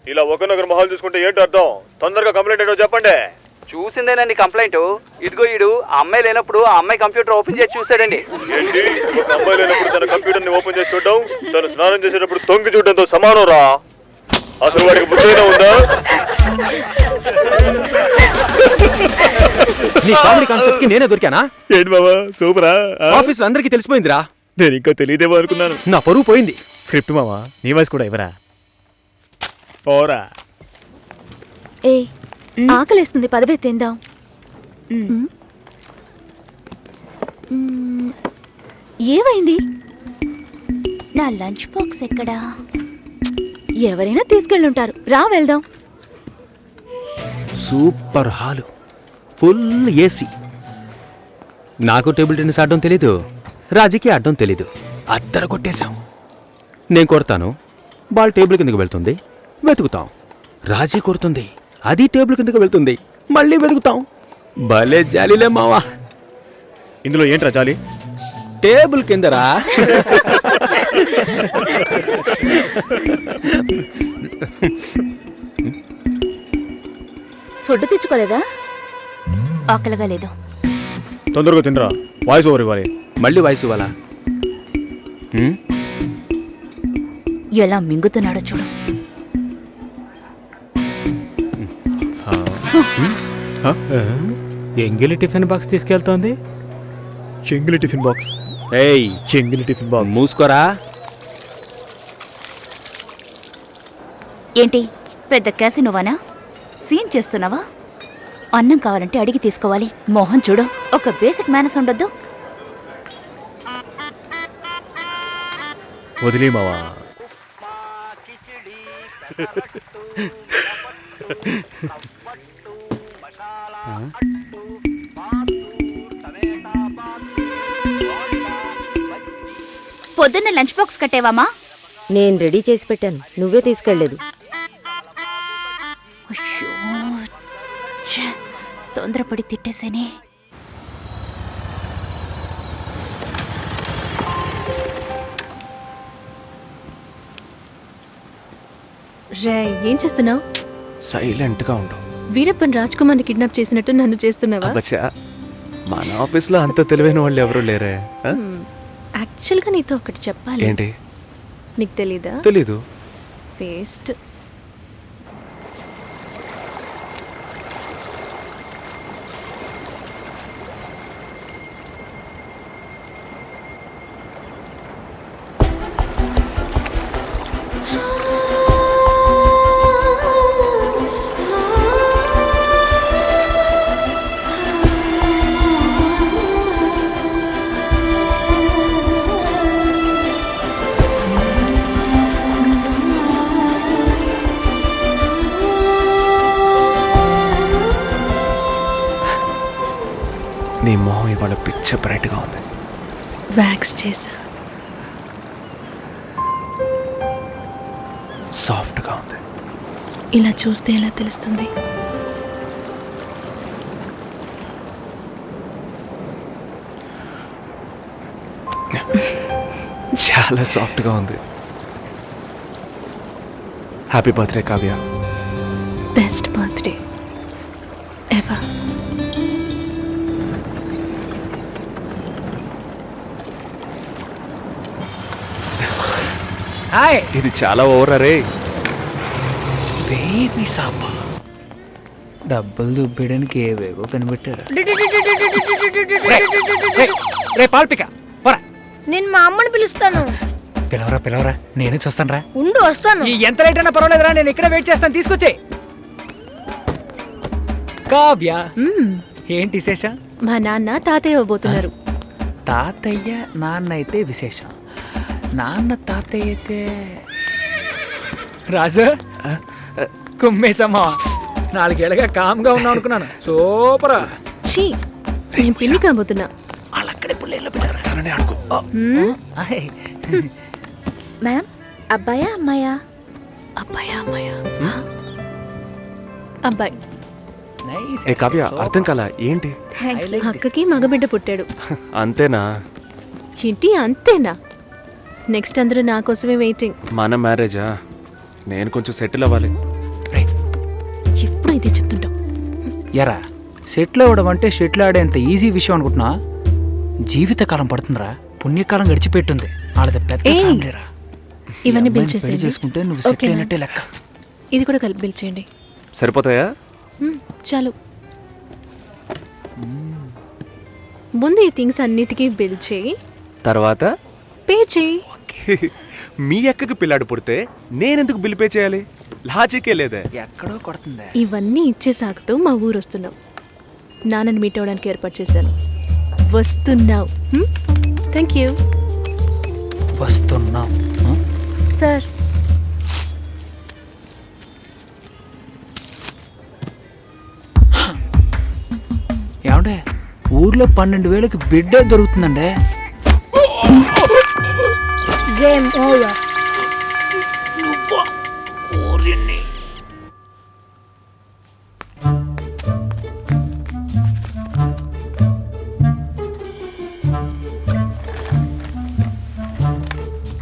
ఇలా ఒకరినొకరు మొహాలు చూసుకుంటే ఏంటి అర్థం? తొందరగా కంప్లైంట్ ఏంటో చెప్పండి. చూసిందేనండి కంప్లైంట్. ఇదిగో ఈడు ఆ అమ్మాయి లేనప్పుడు ఆ అమ్మాయి కంప్యూటర్ ఓపెన్ చేసి చూసాడండి. ఏంటి, ఒక అమ్మాయి లేనప్పుడు తన కంప్యూటర్ ని ఓపెన్ చేసి చూడడం తను స్నానం చేసేటప్పుడు తొంగి చూడడంతో సమానం రా. అసలు వాడికి బుద్ధైనా ఉందా? నీ కామెడీ కాన్సెప్ట్ కి నేనే దొరికానా? ఏంటి బాబా సూపరా? ఆఫీస్ లో అందరికీ తెలిసిపోయిందిరా. నేను ఇంకా తెలియదేమో అనుకున్నాను. నా పరువు పోయింది. స్క్రిప్ట్ మావా, నీ వాయిస్ కూడా ఇవ్వరా? పోరా. ఏ ఆకలేస్తుంది, పదవే తిందాం. ఏమైంది? నా లంచ్ బాక్స్ ఎక్కడా? ఎవరైనా తీసుకెళ్ళుంటారు, రా వెళ్దాం. Super hall, full AC. నాకు టేబుల్ టెన్నిస్ ఆడడం తెలీదు, రాజీకి ఆడడం తెలీదు. అద్దరు కొట్టేశాం. నేను కొడతాను, బాల్ టేబుల్ కిందకి వెళ్తుంది, వెతుకుతాం. రాజీ కొడుతుంది, అది టేబుల్ కిందకి వెళ్తుంది, మళ్ళీ వెతుకుతాం. భలే జాలీలే మావా. ఇందులో ఏంట్రా జాలి? టేబుల్ కిందరా. ఫుడ్ తెచ్చుకోలేదా? ఆకలిగా లేదు. తొందరగా తినరా, వాయిస్ ఓవర్ ఇవ్వాలి. మళ్ళీ వాయిస్ ఇవ్వాలా? ఎలా మింగుతున్నాడో చూడు. ఎంగిలి టిఫిన్ బాక్స్ తీసుకెళ్తోంది. చెంగిలి టిఫిన్ బాక్స్. ఏయ్, చెంగిలి టిఫిన్ బాక్స్. మూసుకోరా. ఏంటి పెద్ద క్యాసినోవానా? సీన్ చేస్తున్నావా? అన్నం కావాలంటే అడిగి తీసుకోవాలి. మోహన్ చూడు, ఒక బేసిక్ మేనస్ ఉండొద్దు. వదిలే మావా. పొద్దున్న లంచ్ బాక్స్ కట్టేవామా? నేను రెడీ చేసి పెట్టాను, నువ్వే తీసుకెళ్లేదు. తొందరపడి తిట్టేసేనే. రే, ఏం చేస్తున్నావు? సైలెంట్ గా ఉండు. వీరప్పన్ రాజ్ కుమార్ని కిడ్నాప్ చేసినట్టు నన్ను చేస్తున్నావా? అబ్బచ్చా, మన ఆఫీస్ లో అంత తెలివైన వాళ్ళు ఎవరు లేరే. యాక్చువల్గా నీతో ఒకటి చెప్పాలి. ఏంటి? నీకు తెలీదా? తెలీదు. వేస్ట్. నీ మొహం ఇవాళ పిచ్చ బ్రైట్ గా ఉంది. వ్యాక్స్ చేసా. సాఫ్ట్ గా ఉంది. ఇలా చూస్తే ఎలా తెలుస్తుంది? చాలా సాఫ్ట్ గా ఉంది. Happy birthday Kavya. Best birthday ever. Hi. ఇది చాలా ఓవర్ రే. బేబీ సాప. డబ్బులు దుబ్బేయడానికి ఏవేవో కనిపెట్టారు. రే పాల్పిక పోరా. నేను మా అమ్మని పిలుస్తాను. పిలవరా పిలవరా, నేను చూస్తాను రా. ఉండు వస్తాను. ఎంత లేట్ అయినా పర్వాలేదురా, నేను ఇక్కడ వెయిట్ చేస్తాను. తీసుకొచ్చే. కావ్య, ఏంటి విశేషం? మా నాన్న తాతయ్య ఇవ్వబోతున్నారు. తాతయ్య నాన్న అయితే విశేషం, నాన్న తాతయ్య అయితే రాజు కుమ్మేసమ్మా. 4 ఏళ్ళగా కామ్గా ఉన్నావు అనుకున్నాను. సూపరా. చీ, నేను పిల్లి కాబోతున్నా. వాళ్ళక్కడే పుల్లేళ్ళు పెట్టారని అడుగు. మ్యామ్, అబ్బాయా అమ్మాయా? అబ్బాయా అమ్మాయా? అబ్బాయి. ఏ కావ్య, అర్థం కాలా ఏంటి? అక్కకి మగబిడ్డ పుట్టాడు. అంతేనా? ఏంటి అంతేనా? నెక్స్ట్ అందరూ నా కోసమే వెయిటింగ్. మన మ్యారేజా? నేను కొంచెం సెటిల్ అవ్వాలి. ఎప్పుడు ఇదే చెప్తుంటావు. ఎరా సెటిల్ అవ్వడం అంటే షెటిల్ ఆడేంత ఈజీ విషయం అనుకుంటున్నా? జీవితకాలం పడుతుందిరా. పుణ్యకాలం గడిచిపెట్టుంది. వాళ్ళది పెద్ద ఏయ్, ఫ్యామిలీరా. ఇవన్నీ ఈ బిల్ అమ్మాయిని పెళ్లి చేసేయండి. చేసుకుంటే నువ్వు సెటిల్ ఓకేనా? అయినట్టే లెక్క. ఇది కూడా కలిపి బిల్ చేయండి. సరిపోతాయా? చాలు. ముందు ఈ థింగ్స్ అన్నిటికీ బిల్ చేయి, తర్వాత పే చేయి. మీ అక్కకి పిల్లాడు పుడితే నేనెందుకు బిల్ పే చేయాలి? లాజికే లేదే. ఎక్కడో కొడుతుంది. ఇవన్నీ ఇచ్చే సాకుతో మా ఊరు వస్తున్నావు. నాన్నని మీట్ అవడానికి ఏర్పాటు చేశాను. వస్తున్నావు. థ్యాంక్ యూ వస్తున్నాం. సార్. ఏమండే ఊర్లో 12,000కి బిడ్డ దొరుకుతుందండే. Game over.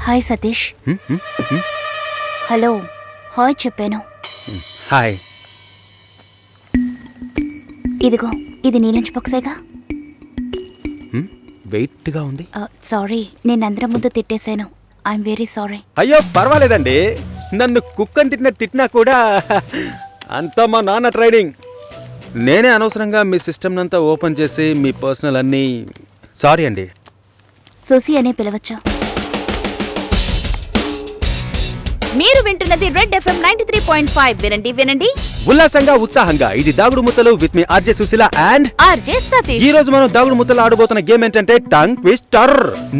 Hi Satish. Hello hi చెప్పాను. హాయ్. ఇదిగో ఇది నీ లంచ్ బాక్సేగా. వెయిట్గా ఉంది. సారీ, నేను అందరం ముందు తిట్టేశాను. I'm very sorry. అయ్యో పర్వాలేదండి. నన్ను కుక్కని తిట్టినా కూడా అంతా మా నాన్న ట్రైనింగ్. నేనే అనవసరంగా మీ సిస్టమ్ అంతా ఓపెన్ చేసి మీ పర్సనల్ అన్నీ. సారీ అండి. సుసి అనే పిలవచ్చు. మీరు వింటున్నది రెడ్ ఎఫ్ఎం 93.5. వినండి వినండి ఉల్లాసంగా ఉత్సాహంగా. ఇది దాగుడు ముత్తలు with me RJ Sushila and RJ Satish. ఈ రోజు మనం దాగుడు ముత్తలు ఆడబోతున్న గేమ్ ఏంటంటే టంగ్ ట్విస్టర్.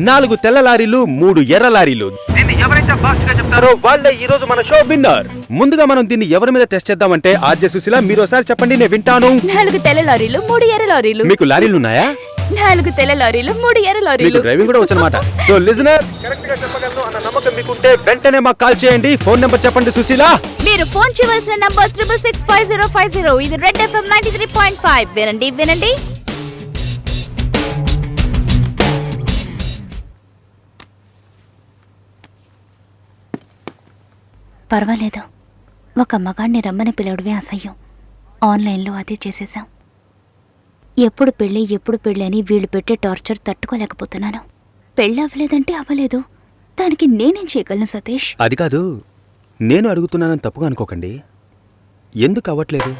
4 తెల్ల లారీలు 3 ఎర్ర లారీలు. దీన్ని ఎవరైతే ఫాస్ట్ గా చెప్తారో వాళ్ళే ఈ రోజు మన షో విన్నర్. ముందుగా మనం దీన్ని ఎవరి మీద టెస్ట్ చేద్దామంటే ఆర్జే సుశీల మీరు ఒకసారి చెప్పండి, నేను వింటాను. 4 తెల్ల లారీలు 3 ఎర్ర లారీలు. మీకు లారీలు ఉన్నాయా? 4 తెల్ల లారీలు 3 ఎర్ర మీకు లారీలు. డ్రైవింగ్ కూడా వచ్చనమాట. సో లిజనర్ కరెక్ట్ గా చెప్పగలను అన్న నమ్మకం మీకుంటే వెంటనే మాకు కాల్ చేయండి. ఫోన్ నెంబర్ చెప్పండి సుశీల. మీరు ఫోన్ చేయవలసిన నంబర్ 6665050. ఇది రెడ్ ఎఫ్ఎం 93.5. వినండి వినండి పర్వాలేదు. ఒక మగాణ్ణి రమ్మని పిలవడమే అసహ్యం. ఆన్లైన్లో అది చేసేసాం. ఎప్పుడు పెళ్ళి అని వీళ్ళు పెట్టే టార్చర్ తట్టుకోలేకపోతున్నాను. పెళ్ళి అవ్వలేదంటే అవ్వలేదు, దానికి నేనేం చేయగలను సతీష్? అది కాదు, నేను అడుగుతున్నానని తప్పుగా అనుకోకండి. ఎందుకు అవ్వట్లేదు?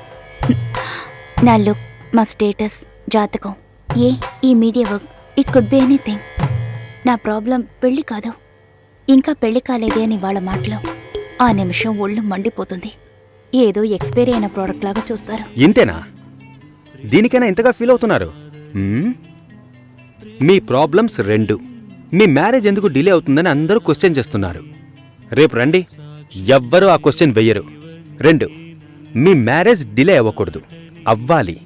నా లుక్, మా స్టేటస్, జాతకం, ఈ media work, it could be anything. నా ప్రాబ్లం పెళ్లి కాదు, ఇంకా పెళ్లి కాలేదే అని వాళ్ళ మాటలు. ఆ నిమిషం ఒళ్ళు మండిపోతుంది. ఏదో ఎక్స్పైరీ అయిన ప్రోడక్ట్ లాగా చూస్తారు. ఇంతేనా? దీనికైనా ఇంతగా ఫీల్ అవుతున్నారు? మీ ప్రాబ్లమ్స్ 2. మీ మ్యారేజ్ ఎందుకు డిలే అవుతుందని అందరూ క్వశ్చన్ చేస్తున్నారు. రేపు రండి, ఎవ్వరూ ఆ క్వశ్చన్ వెయ్యరు. 2, మీ మ్యారేజ్ డిలే అవ్వకూడదు, అవ్వాలి.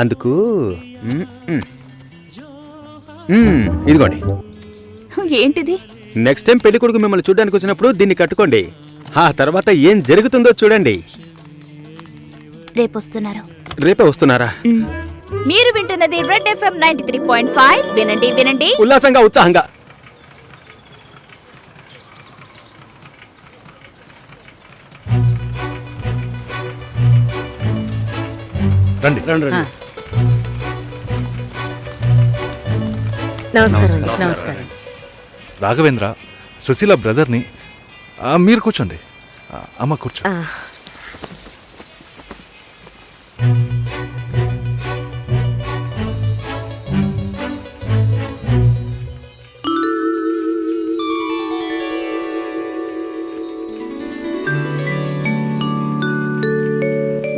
అందుకు ఇదిగోండి. ఏంటిది? నెక్స్ట్ టైం పెళ్లి కొడుకు మిమ్మల్ని చూడడానికి వచ్చినప్పుడు దీన్ని కట్టుకోండి. ఆ తర్వాత ఏం జరుగుతుందో చూడండి. రేపు వస్తున్నారు. రేపే వస్తున్నారా? మీరు వింటున్నది రెడ్ ఎఫ్ఎం 93.5. వినండి వినండి ఉల్లాసంగా ఉత్సాహంగా. రండి రండి రండి. నమస్కారం. నమస్కారం. రాఘవేంద్ర, సుశీల బ్రదర్ని. మీరు కూర్చోండి. అమ్మ కూర్చో.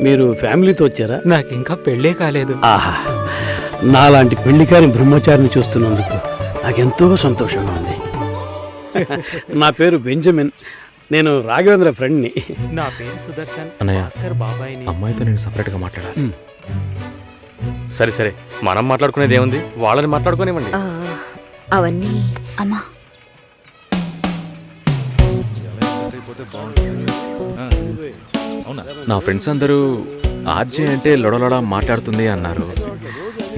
మీరు ఫ్యామిలీతో వచ్చారా? నాకు ఇంకా పెళ్ళే కాలేదు. ఆహా, నాలాంటి పెళ్లికారి బ్రహ్మచారిని చూస్తున్నందుకు నాకెంతో సంతోషంగా ఉంది. నా పేరు బెంజమిన్. నేను రాఘవేంద్ర ఫ్రెండ్ని. నా పేరు సుదర్శన్. అన్నయ్య, బాబాయ్ని. అమ్మాయితో నేను సపరేట్గా మాట్లాడాలి. సరే సరే, మనం మాట్లాడుకునేది ఏముంది, వాళ్ళని మాట్లాడుకోనివ్వండి. అవన్నీ అమ్మా. నా ఫ్రెండ్స్ అందరూ ఆర్జే అంటే లొడలొడ మాట్లాడుతుంది అన్నారు.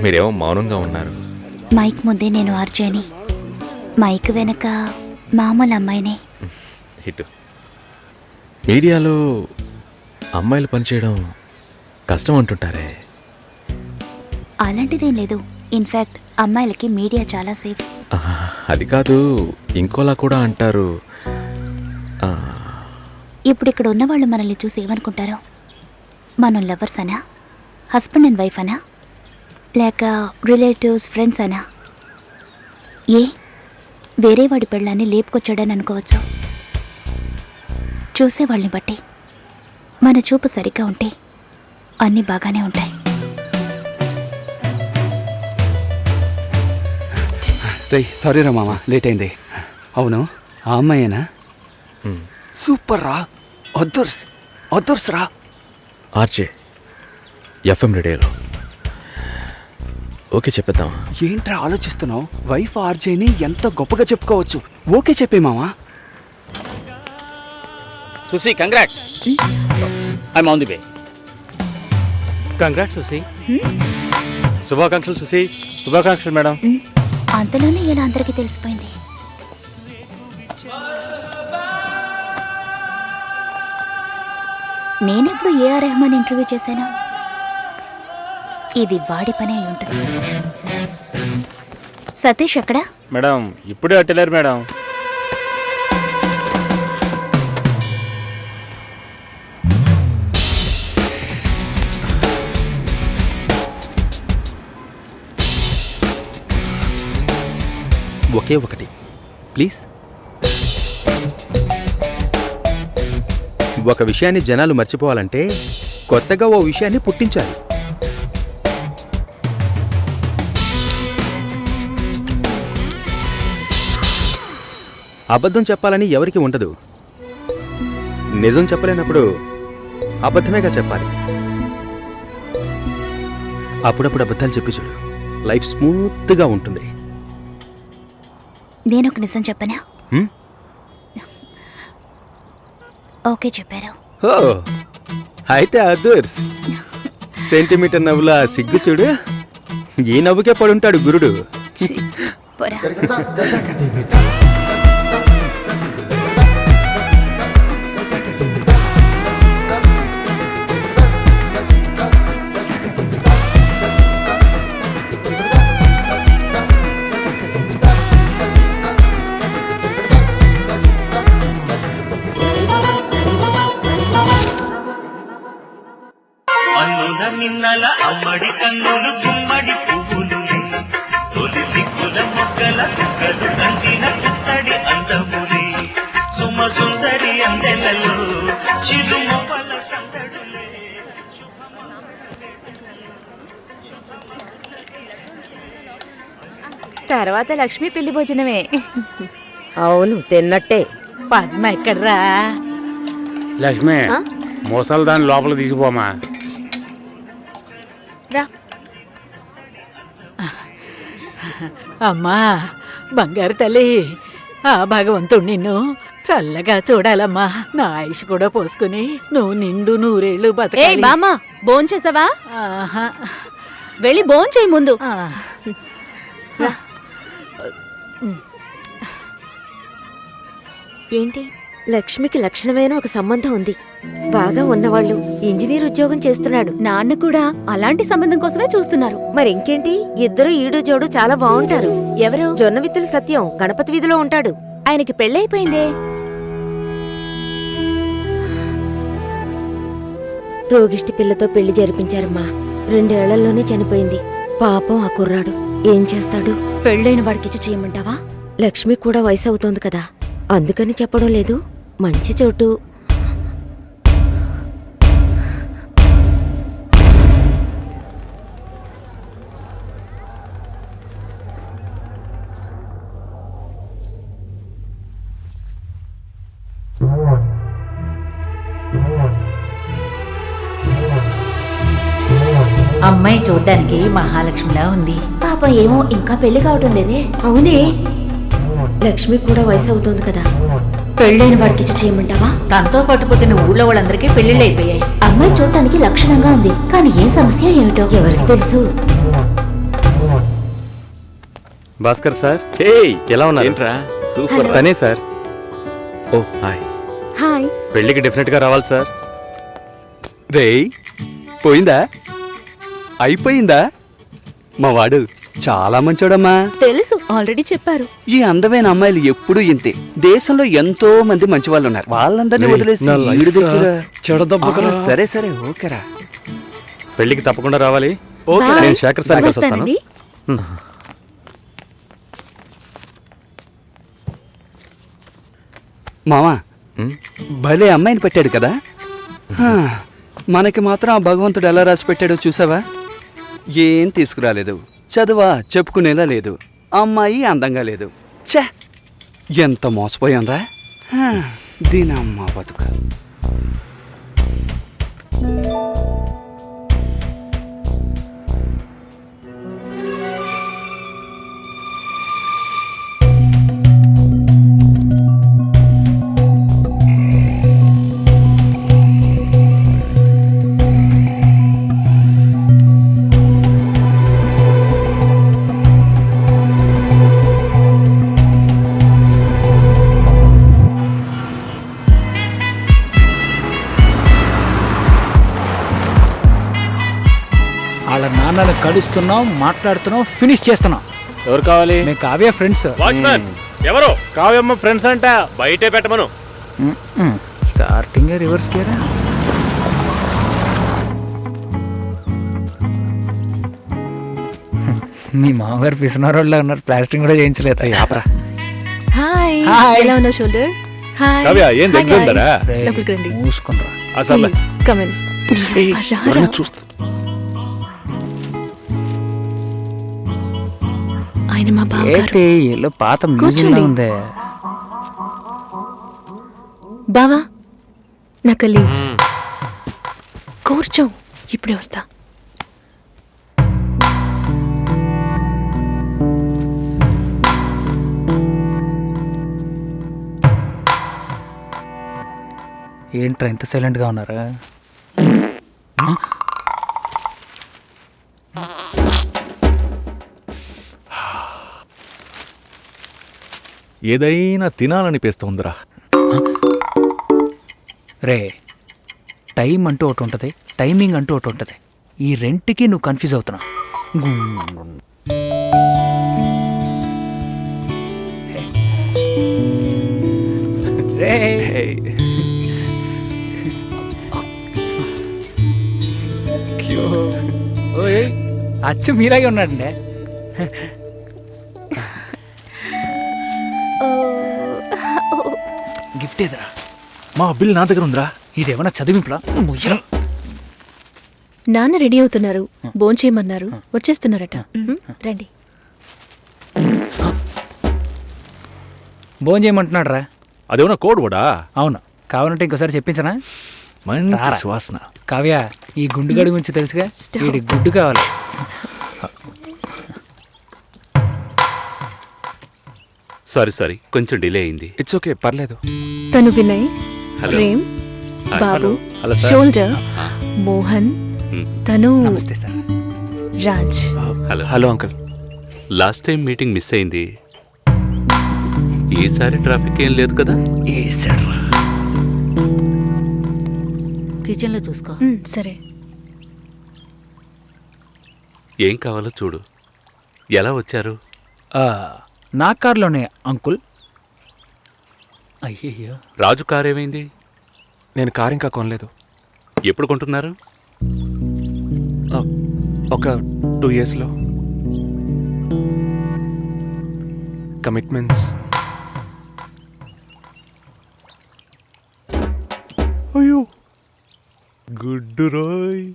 మీరేమో మౌనంగా ఉన్నారు. మైక్ ముందే నేను ఆర్జేని, మైక్ వెనక మామూలు అమ్మాయినే. ఇటు మీడియాలో అమ్మాయిలు పనిచేయడం కష్టం అంటుంటారే. అలాంటిదేం లేదు. ఇన్ఫ్యాక్ట్ అమ్మాయిలకి మీడియా చాలా సేఫ్. అది కాదు, ఇంకోలా కూడా అంటారు. ఇప్పుడు ఇక్కడ ఉన్న వాళ్ళు మనల్ని చూసి ఏమనుకుంటారో? మనం లవర్స్ అనా, హస్బెండ్ అండ్ వైఫ్ అనా, లేక రిలేటివ్స్, ఫ్రెండ్స్ అనా? వేరే వాడి పెళ్ళాన్ని లేపుకొచ్చాడని అనుకోవచ్చు. చూసేవాళ్ళని బట్టి మన చూపు సరిగ్గా ఉంటే అన్నీ బాగానే ఉంటాయి. సారీ రా మామ, లేట్ అయింది. అవును, ఆ అమ్మాయేనా? సూపర్ రా, అదర్స్ రా. ఆర్జే ఎఫ్ఎం రేడియోలో. ఓకే చెప్పేద్దాం. ఏంట్రా ఆలోచిస్తున్నావు? వైఫ్ ఆర్జేని ఎంత గొప్పగా చెప్పుకోవచ్చు. ఓకే చెప్పే మామా. Susi, congrats. I'm on the way. Congrats Susi. శుభాకాంక్షలు సుసి. శుభాకాంక్షలు మేడం. అంతలోనే ఇలా అందరికీ తెలిసిపోయింది. నేనెప్పుడు ఏఆర్ రెహమాన్ ఇంటర్వ్యూ చేశాను? ఇది వాడి పని అయి ఉంటుంది. సతీష్ ఎక్కడా? మేడం ఇప్పుడే అట్టలేరు మేడం. ఒకే ఒకటి ప్లీజ్. ఒక విషయాన్ని జనాలు మర్చిపోవాలంటే కొత్తగా ఓ విషయాన్ని పుట్టించాలి. అబద్ధం చెప్పాలని ఎవరికి ఉండదు. నిజం చెప్పలేనప్పుడు అబద్ధమేగా చెప్పాలి. అప్పుడప్పుడు అబద్ధాలు చెప్పి చూడు, లైఫ్ స్మూత్గా ఉంటుంది. నేనొక నిజం చెప్పనా? ఓకే చెప్పారు. ఓ అయితే అదర్స్. సెంటీమీటర్ నవ్వులా సిగ్గు చూడు. ఈ నవ్వుకే పడుంటాడు గురుడు. పోరా. నిన్నల అమ్మడి కన్నులు గుమ్మడి పువ్వులు తొలి సిగ్గుల మొగ్గల చుక్కలు కంటిన పుత్తడి అందములే సుమ సుందరి అందెలలో చిరుమొప్పల సందడులే. తర్వాత లక్ష్మి పెళ్లి భోజనమే. అవును, తిన్నట్టే. పద్మ ఎక్కడ్రా? లక్ష్మి, మోసాలు దాన్ని లోపల తీసిపోమా. అమ్మా బంగారు తల్లి, ఆ భగవంతుడు నిన్ను చల్లగా చూడాలమ్మా. నా ఆయుష్ కూడా పోసుకుని నువ్వు నిండు నూరేళ్లు బతకాలి. బామ్మ, భోంచేసావా? వెళ్ళి భోంచేయి ముందు. ఏంటి? లక్ష్మికి లక్షణమైన ఒక సంబంధం ఉంది. బాగా ఉన్నవాళ్ళు, ఇంజనీర్ ఉద్యోగం చేస్తున్నాడు. నాన్న కూడా అలాంటి సంబంధం కోసమే చూస్తున్నారు. మరి ఇంకేంటి, ఇద్దరు ఈడు జోడు చాలా బాగుంటారు. ఎవరు? జొన్న విత్తుల సత్యం గణపతి వీధిలో ఉంటాడు. ఆయనకి పెళ్ళైపోయిందే. రోగిష్టి పిల్లతో పెళ్లి జరిపించారమ్మా. 2 ఏళ్లలోనే చనిపోయింది. పాపం ఆ కుర్రాడు ఏం చేస్తాడు? పెళ్ళైన వాడికిచ్చి చేయమంటావా? లక్ష్మి కూడా వయసు అవుతోంది కదా, అందుకని చెప్పడం లేదు. మంచి చోటు. అమ్మాయి చూడ్డానికి మహాలక్ష్మిలా ఉంది. పాపం ఏమో ఇంకా పెళ్లి కావటం లేదే. అవునే, లక్ష్మి కూడా వయసు అవుతోంది కదా. పెళ్ళైన వాడికిచ్చి చేయమంటావా? తనతో పట్టుపోతున్న ఊళ్ళో వాళ్ళందరికీ పెళ్లిళ్ళు అయిపోయాయి. అమ్మాయి చూడటానికి లక్షణంగా ఉంది, కానీ ఏం సమస్య ఏమిటో ఎవరికి తెలుసు. భాస్కర్ సార్, హే ఎలా ఉన్నారు? ఏంట్రా సూపర్. తనే సార్. ఓ హాయ్. హాయ్. పెళ్ళికి డెఫినెట్గా రావాలి సార్. రేయ్ పోయిందా? అయిపోయిందా? మా వాడు చాలా మంచోడమ్మా. తెలుసు, ఆల్రెడీ చెప్పారు. ఈ అందమైన అమ్మాయిలు ఎప్పుడూ ఇంతే. దేశంలో ఎంతో మంది మంచి వాళ్ళు ఉన్నారు. వాళ్ళందరినీ వదిలేసి ఈడి దగ్గర సరే సరే ఓకేరా. పెళ్ళికి తప్పకుండా రావాలి. ఓకే, నేను శేఖర్ సార్ కలిసి వస్తాను. వస్తానండి. మామా భలే అమ్మాయిని పెట్టాడు కదా. మనకి మాత్రం ఆ భగవంతుడు ఎలా రాసి పెట్టాడో చూసావా? ఏం తీసుకురాలేదు, చదువా చెప్పుకునేలా లేదు, అమ్మాయి అందంగా లేదు. ఛే, ఎంత మోసపోయాం రా. దీనమ్మ బతుక. వాళ్ళ నాన్నలు కలుస్తున్నాం, మాట్లాడుతున్నాం, ఫినిష్ చేస్తున్నాం. ఎవరు కావాలి? మేము కావ్య ఫ్రెండ్స్. వాచ్మ్యాన్ ఎవరు? కావ్యమ్మ ఫ్రెండ్స్ అంట. బయటే పెట్టమను. స్టార్టింగ్ రివర్స్ గేరా. మీ మామగారు పిసినారోళ్ళ ఉన్నారు, ప్లాస్టింగ్ కూడా చేయించలేదు. Hi, hi. ఎలా ఉన్నావు షోల్డర్? హాయ్. కావ్య, ఏం Hi, ఎగ్జామ్ guys. ఉందరా? లోపలికి రండి. మూసుకుంటారా? Please, come in. రారా. ఆయన మా బావగారు. ఏంటి ఇల్లు పాత మ్యూజియం కూర్చోండి. ఉంది. బావా, నా కలీగ్స్. కూర్చో, ఇప్పుడే వస్తా. ఏంట్రా ఇంత సైలెంట్ గా ఉన్నారా? ఏదైనా తినాలనిపిస్తోందిరా. రే, టైం అంటూ ఒకటి ఉంటుంది, టైమింగ్ అంటూ ఒకటి ఉంటుంది. ఈ రెంట్కి నువ్వు కన్ఫ్యూజ్ అవుతున్నావు. రే, ఓయ్, అచ్చు మీలాగే ఉన్నాడండి. గిఫ్ట్ ఏదిరా? మా బిల్ నా దగ్గర ఉందిరా. ఇదేమన్నా చదివింపులా? నాన్న రెడీ అవుతున్నారు, భోంచేయమన్నారు, వచ్చేస్తున్నారట. రండి. భోజనం చేయమంటున్నాడు రా. అదేమన్నా కోడ్ కూడా? అవును, కావాలంటే ఇంకోసారి చెప్పించనా? మంచి రారా. సువాసన. కావ్య, ఈ గుండుగడి గురించి తెలుసుగా, Stop. వీడి గుడ్డు కావాలి. సారీ కొంచెం డిలే అయింది. ఇట్స్ ఓకే, పర్లేదు. తను వినయ్, హలో. ప్రేమ్, బాబు, హలో సార్. షోల్డర్, మోహన్, తను నమస్తే sir. Raj. Hello. Hello uncle. Last time meeting miss అయింది. ఈసారి ట్రాఫిక్ ఏం లేదు కదా? ఏ సార్? కిచెన్లో చూసుకో. సరే. ఏం కావాలో చూడు. ఎలా వచ్చారు? నా కార్లోనే అంకుల్. అయ్యయ్యో, రాజు కార్ ఏమైంది? నేను కార్ ఇంకా కొనలేదు. ఎప్పుడు కొంటున్నారు? ఒక 2 yearsలో. కమిట్మెంట్స్. అయ్యో గుడ్డు రోయ్.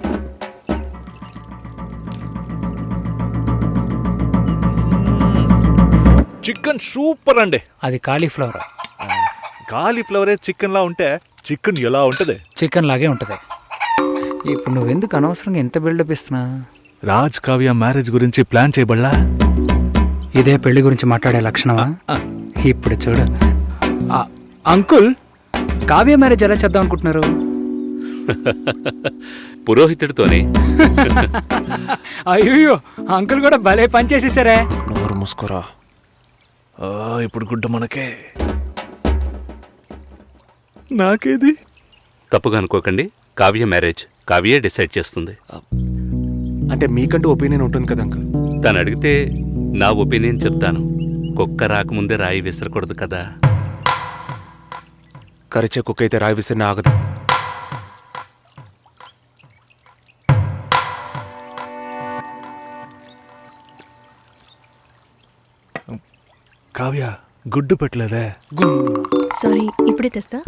చికెన్ సూపర్ అండి. అది కాలీఫ్లవర్. కాలీఫ్లవరే చికెన్ లా ఉంటే చికెన్ ఎలా ఉంటది? చికెన్ లాగే ఉంటుంది. ఇప్పుడు నువ్వెందుకు అనవసరంగా ఎంత బిల్డప్ ఇస్తున్నా? రాజ్ కావ్య మ్యారేజ్ గురించి ప్లాన్ చేయబడలా? ఇదే పెళ్లి గురించి మాట్లాడే లక్షణమా? ఇప్పుడు చూడు. అంకుల్, కావ్య మ్యారేజ్ ఎలా చేద్దాం అనుకుంటున్నారు? పురోహితుడితోనే. అయ్యో, అంకుల్ కూడా భలే పని చేసేసారే. నోరు మూసుకోరా. ఇప్పుడు గుడ్డ మనకే. నాకేది? తప్పుగా అనుకోకండి, కావ్య మ్యారేజ్ కావ్యే డిసైడ్ చేస్తుంది. అంటే మీకంటూ ఒపీనియన్ ఉంటుంది కదా అంకుల్. తను అడిగితే నా ఒపీనియన్ చెప్తాను. కుక్క రాకముందే రాయి విసరకూడదు కదా. కరిచే కుక్క అయితే రాయి విసిరిన ఆగదు. కావ్య గుడ్డు పెట్టలేదే. సారీ, ఇప్పుడే తెస్తా.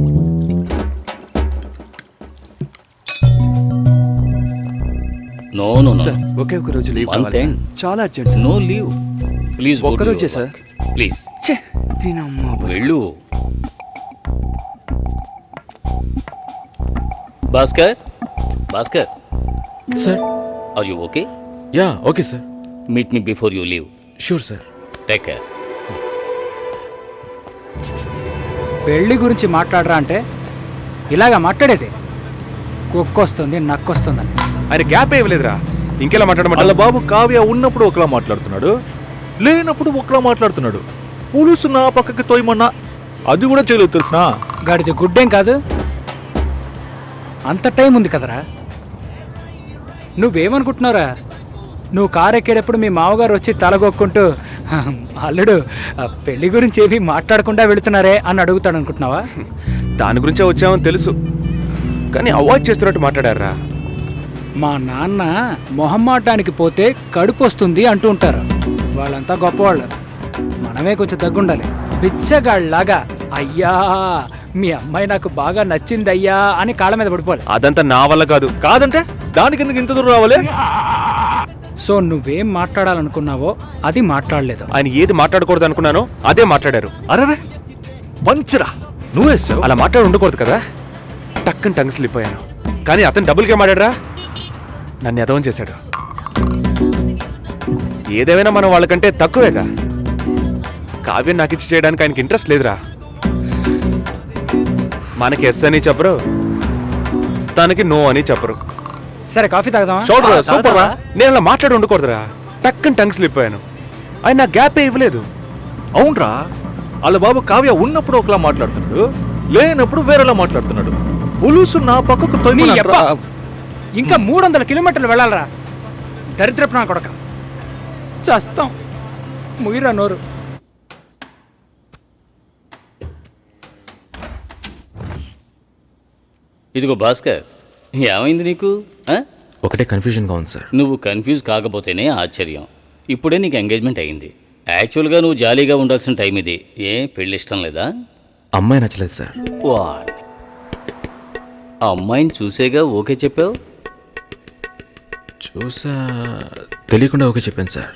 నో నో నో సార్ ఒకే ఒక రోజు లీవ్ One కావాలి thing. సార్. చాలా అర్జెంట్. No leave please. ఒక్కరోజే సార్. ప్లీజ్ ఛే, దీనమ్మా బతుకు. వెళ్ళు. Bhaskar, Bhaskar, sir. Are you okay? Yeah okay sir. Meet me before you leave. Sure sir. Take care. పెళ్లి గురించి మాట్లాడరా అంటే ఇలాగా మాట్లాడేది. కుక్కొస్తుంది నక్కొస్తుందని. ఆయన గ్యాప్ ఇవ్వలేదురా, ఇంకెలా వాళ్ళ మాట్లాడమంటారు? బాబు కావ్య ఉన్నప్పుడు ఒకలా మాట్లాడుతున్నాడు, లేనప్పుడు ఒకలా మాట్లాడుతున్నాడు. పులుసు నా పక్కకి తోయమన్నా అది కూడా చేయలేదు తెలిసినా. గాడిది గుడ్డేం కాదు, అంత టైం ఉంది కదరా. నువ్వేమనుకుంటున్నారా? నువ్వు కారు ఎక్కేటప్పుడు మీ మామగారు వచ్చి తలగొక్కుంటూ అల్లుడు పెళ్లి గురించి ఏవి మాట్లాడకుండా వెళుతున్నారే అని అడుగుతాడు అనుకుంటున్నావా? దాని గురించే వచ్చామని తెలుసు, కానీ అవాయిడ్ చేస్తున్నట్టు మాట్లాడారా. మా నాన్న మొహమ్మాటానికి పోతే కడుపు వస్తుంది అంటూ ఉంటారు. వాళ్ళంతా గొప్పవాళ్ళు, మనమే కొంచెం తగ్గుండాలి. బిచ్చగాళ్ళలాగా అయ్యా మీ అమ్మాయి నాకు బాగా నచ్చింది అయ్యా అని కాళ్ళ మీద పడిపోవాలి. అదంతా నా వల్ల కాదు. కాదంటే దానికి ఎందుకు ఇంత దూరం రావాలి? సో నువ్వేం మాట్లాడాలనుకున్నావో అది మాట్లాడలేదు. ఆయన ఏది మాట్లాడకూడదు అనుకున్నానో అదే మాట్లాడారు. అరే పంచరా నువ్వేసావు. అలా మాట్లాడి ఉండకూడదు కదా. టక్కని టంగ్ స్లిప్ అయ్యాను, కానీ అతను డబుల్గా మాట్లాడరా, నన్ను ఎదవం చేశాడు. ఏదేమైనా మనం వాళ్ళకంటే తక్కువేగా. కావ్యం నాకు ఇచ్చి చేయడానికి ఆయనకి ఇంట్రెస్ట్ లేదురా. మనకి ఎస్ అని చెప్పరు, తనకి నో అని చెప్పరు. సరే కాఫీ తాగుదామా? చూడరా సూపర్ రా. నేను అలా మాట్లాడి ఉండకూడదురా, టక్కని టంగ్ స్లిప్ అయ్యాను. ఆయన నా గ్యాపే ఇవ్వలేదు. అవునరా, వాళ్ళ బాబు కావ్య ఉన్నప్పుడు ఒకలా మాట్లాడుతున్నాడు, లేనప్పుడు వేరేలా మాట్లాడుతున్నాడు. పులుసు నా పక్కకు నీ తోయమని యబ్బ. ఇంకా 300 కిలోమీటర్లు వెళ్ళాలరా. దరిద్రపు నా కొడక, చస్తాం. ముయిరా నోరు. ఇదిగో భాస్కర్, ఏమైంది నీకు? ఆ? ఒకటే కన్ఫ్యూజన్గా ఉంది సార్. నువ్వు కన్ఫ్యూజ్ కాకపోతేనే ఆశ్చర్యం. ఇప్పుడే నీకు ఎంగేజ్మెంట్ అయింది. యాక్చువల్గా నువ్వు జాలీగా ఉండాల్సిన టైం ఇది. ఏ పెళ్ళి ఇష్టం లేదా? అమ్మాయి నచ్చలేదు సార్. వాట్, ఆ అమ్మాయిని చూసేగా ఓకే చెప్పావు? చూసా, తెలియకుండా ఓకే చెప్పాను సార్.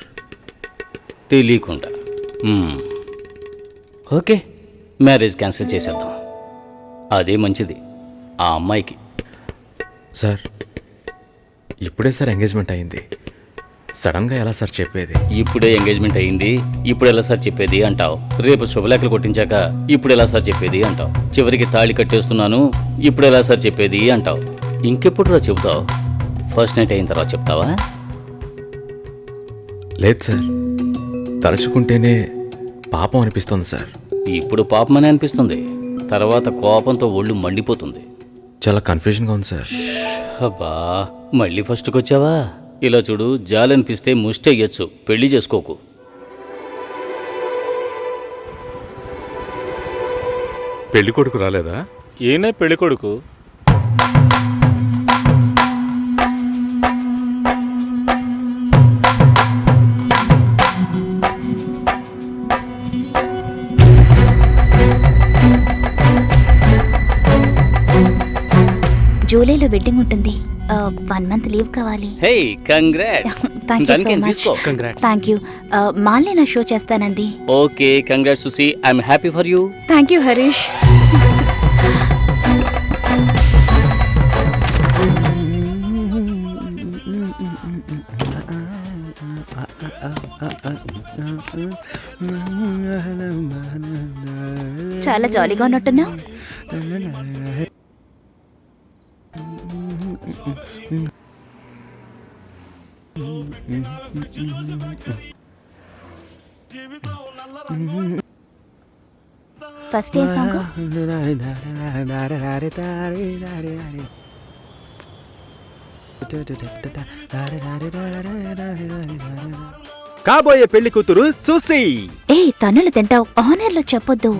తెలియకుండా. ఓకే, మ్యారేజ్ క్యాన్సిల్ చేసేద్దాం. అదే మంచిది ఆ అమ్మాయికి. సార్ ఇప్పుడే సార్ ఎంగేజ్మెంట్ అయింది, సడన్గా ఎలా సార్ చెప్పేది? ఇప్పుడే ఎంగేజ్మెంట్ అయింది, ఇప్పుడు ఎలా సార్ చెప్పేది అంటావు. రేపు శుభలేఖలు కొట్టించాక ఇప్పుడు ఎలా సార్ చెప్పేది అంటావు. చివరికి తాళి కట్టేస్తున్నాను, ఇప్పుడు ఎలా సార్ చెప్పేది అంటావు. ఇంకెప్పుడు రా చెబుతావు? ఫస్ట్ నైట్ అయిన తర్వాత చెప్తావా? లేదు సార్, తలుచుకుంటేనే పాపం అనిపిస్తుంది సార్. ఇప్పుడు పాపమని అనిపిస్తుంది, తర్వాత కోపంతో ఒళ్ళు మండిపోతుంది. చాలా కన్ఫ్యూజన్గా ఉంది సార్. అబ్బా, మళ్ళీ ఫస్ట్కి వచ్చావా? ఇలా చూడు, జాలనిపిస్తే ముష్టి అయ్యొచ్చు, పెళ్లి చేసుకోకు. పెళ్లి కొడుకు రాలేదా? ఏనే పెళ్లి కొడుకు. జూలైలో వెడ్డింగ్ ఉంటుంది. 1 మంత్ లీవ్ కావాలి. Hey congrats. Thank you so much. Thank you. మాల్ని నా షో చేస్తానంది. Okay congrats Susi, I'm happy for you. Thank you Harish. చాలా జాలీగా ఉన్నట్టున్నావు. ఫస్ట్ ఏం సాంగ్? కాబోయే పెళ్లి కూతురు సుసి. ఏ తన్నులు తింటావు, ఆనర్లో చెప్పొద్దు.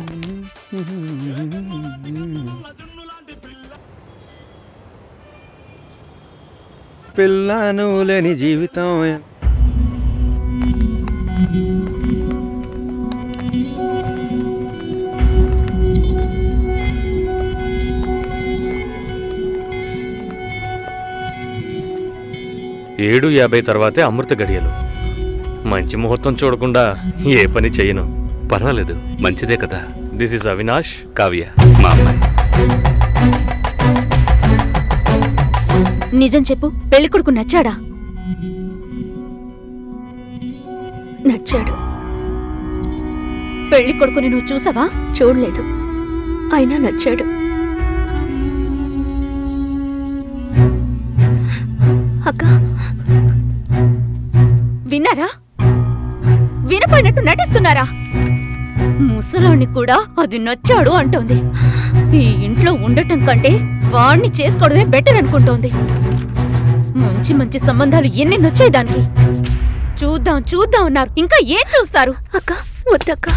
పిల్లను లేని జీవితం. ఏడు 50 తర్వాతే అమృత గడియలు. మంచి ముహూర్తం చూడకుండా ఏ పని చేయను. పర్వాలేదు, మంచిదే కదా. దిస్ ఇస్ అవినాష్, కావ్య మా అమ్మాయి. నిజం చెప్పు, పెళ్లి కొడుకు నచ్చాడా? నచ్చాడు. పెళ్లి కొడుకుని నువ్వు చూసావా? చూడలేదు, అయినా నచ్చాడు. అక్క విన్నారా? వినపోయినట్టు నటిస్తున్నారా? ముసలాన్ని కూడా అది నచ్చాడు అంటోంది. ఈ ఇంట్లో ఉండటం కంటే వాణ్ణి చేసుకోవడమే బెటర్ అనుకుంటోంది. మంచి మంచి సంబంధాలు ఎన్నెన్నొచ్చాయి దానికి. చూద్దాం చూద్దాం అన్నారు, ఇంకా ఏం చూస్తారు? అక్క వద్దక్క.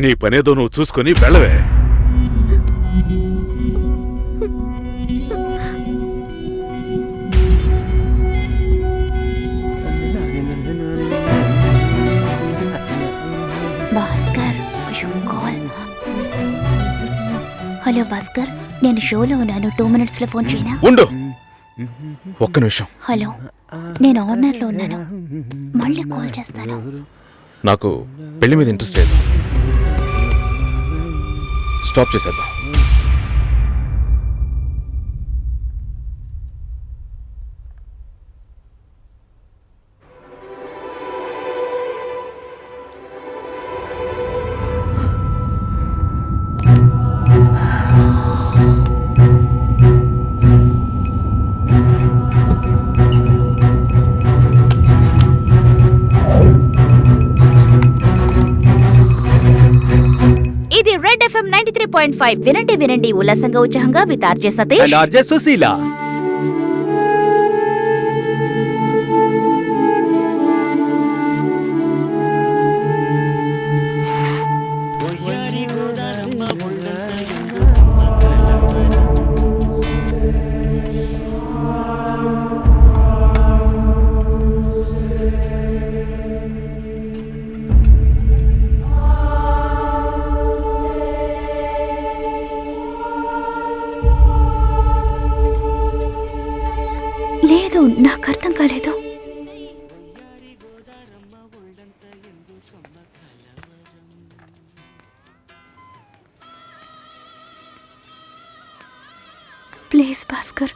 నీ పనేదో నువ్వు చూసుకొని వెళ్ళవే. భాస్కర్, హలో భాస్కర్, నేను షోలో ఉన్నాను. 2 minutes లో ఫోన్ చేయనా? ఉండు ఒక్క నిమిషం. హలో, నేను ఆనర్లో ఉన్నాను, మళ్ళీ కాల్ చేస్తాను. నాకు పెళ్లి మీద ఇంట్రెస్ట్ లేదు. స్టాప్ చేసేద్దాం. ఇది రెడ్ FM 93.5. వినండి వినండి ఉల్లాసంగా ఉత్సాహంగా with RJ Satish and RJ Sushila. లేదు, నాకు అర్థం కాలేదు. ప్లీజ్ భాస్కర్.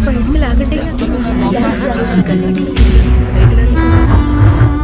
బయటికి లాగండి.